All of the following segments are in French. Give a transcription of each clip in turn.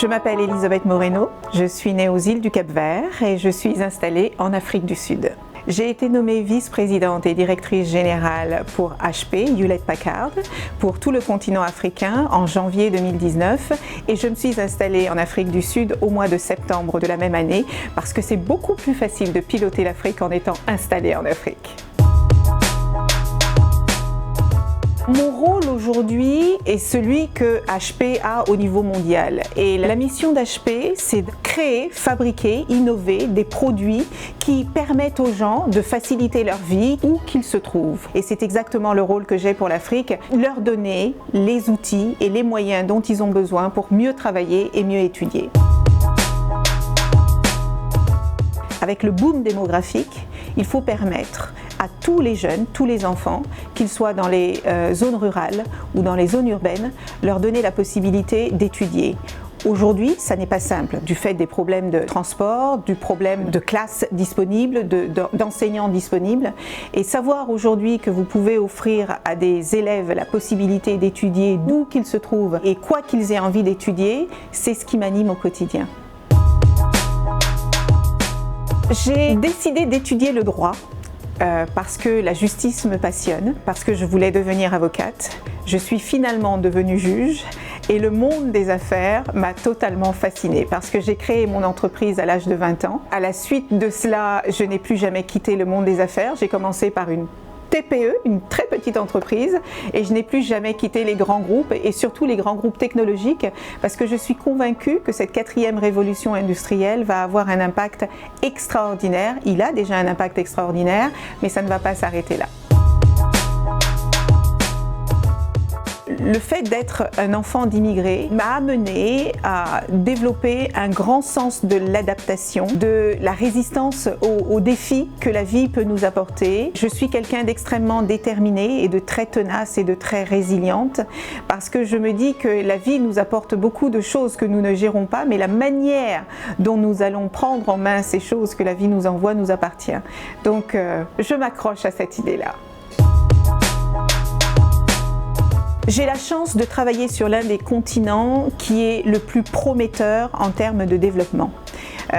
Je m'appelle Elisabeth Moreno, je suis née aux îles du Cap-Vert et je suis installée en Afrique du Sud. J'ai été nommée vice-présidente et directrice générale pour HP, Hewlett-Packard, pour tout le continent africain en janvier 2019 et je me suis installée en Afrique du Sud au mois de septembre de la même année parce que c'est beaucoup plus facile de piloter l'Afrique en étant installée en Afrique. Mon rôle aujourd'hui est celui que HP a au niveau mondial. Et la mission d'HP, c'est de créer, fabriquer, innover des produits qui permettent aux gens de faciliter leur vie où qu'ils se trouvent. Et c'est exactement le rôle que j'ai pour l'Afrique, leur donner les outils et les moyens dont ils ont besoin pour mieux travailler et mieux étudier. Avec le boom démographique, il faut permettre à tous les jeunes, tous les enfants, qu'ils soient dans les zones rurales ou dans les zones urbaines, leur donner la possibilité d'étudier. Aujourd'hui, ça n'est pas simple, du fait des problèmes de transport, du problème de classes disponibles, d'enseignants disponibles. Et savoir aujourd'hui que vous pouvez offrir à des élèves la possibilité d'étudier d'où qu'ils se trouvent et quoi qu'ils aient envie d'étudier, c'est ce qui m'anime au quotidien. J'ai décidé d'étudier le droit parce que la justice me passionne, parce que je voulais devenir avocate. Je suis finalement devenue juge et le monde des affaires m'a totalement fascinée parce que j'ai créé mon entreprise à l'âge de 20 ans. À la suite de cela, je n'ai plus jamais quitté le monde des affaires. J'ai commencé par une TPE, une très petite entreprise, et je n'ai plus jamais quitté les grands groupes et surtout les grands groupes technologiques parce que je suis convaincue que cette 4e révolution industrielle va avoir un impact extraordinaire. Il a déjà un impact extraordinaire, mais ça ne va pas s'arrêter là. Le fait d'être un enfant d'immigrés m'a amené à développer un grand sens de l'adaptation, de la résistance aux défis que la vie peut nous apporter. Je suis quelqu'un d'extrêmement déterminé et de très tenace et de très résiliente parce que je me dis que la vie nous apporte beaucoup de choses que nous ne gérons pas, mais la manière dont nous allons prendre en main ces choses que la vie nous envoie nous appartient. Donc je m'accroche à cette idée-là. J'ai la chance de travailler sur l'un des continents qui est le plus prometteur en termes de développement.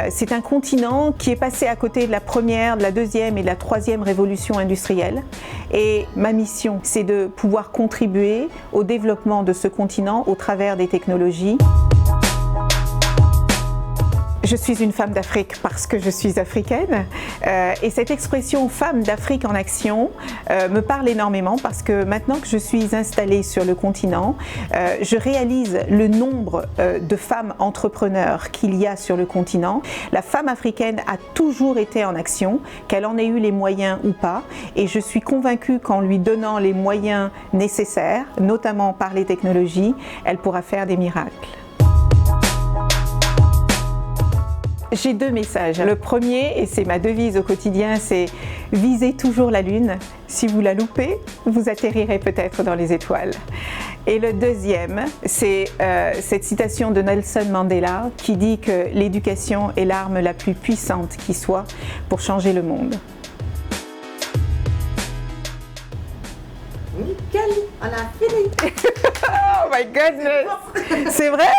C'est un continent qui est passé à côté de la première, de la deuxième et de la troisième révolution industrielle. Et ma mission, c'est de pouvoir contribuer au développement de ce continent au travers des technologies. Je suis une femme d'Afrique parce que je suis africaine et cette expression « femme d'Afrique en action » me parle énormément parce que maintenant que je suis installée sur le continent, je réalise le nombre de femmes entrepreneurs qu'il y a sur le continent. La femme africaine a toujours été en action, qu'elle en ait eu les moyens ou pas, et je suis convaincue qu'en lui donnant les moyens nécessaires, notamment par les technologies, elle pourra faire des miracles. J'ai 2 messages. Le premier, et c'est ma devise au quotidien, c'est « visez toujours la lune. Si vous la loupez, vous atterrirez peut-être dans les étoiles ». Et le deuxième, c'est cette citation de Nelson Mandela qui dit que l'éducation est l'arme la plus puissante qui soit pour changer le monde. Nickel, on a fini. Oh my goodness! C'est vrai?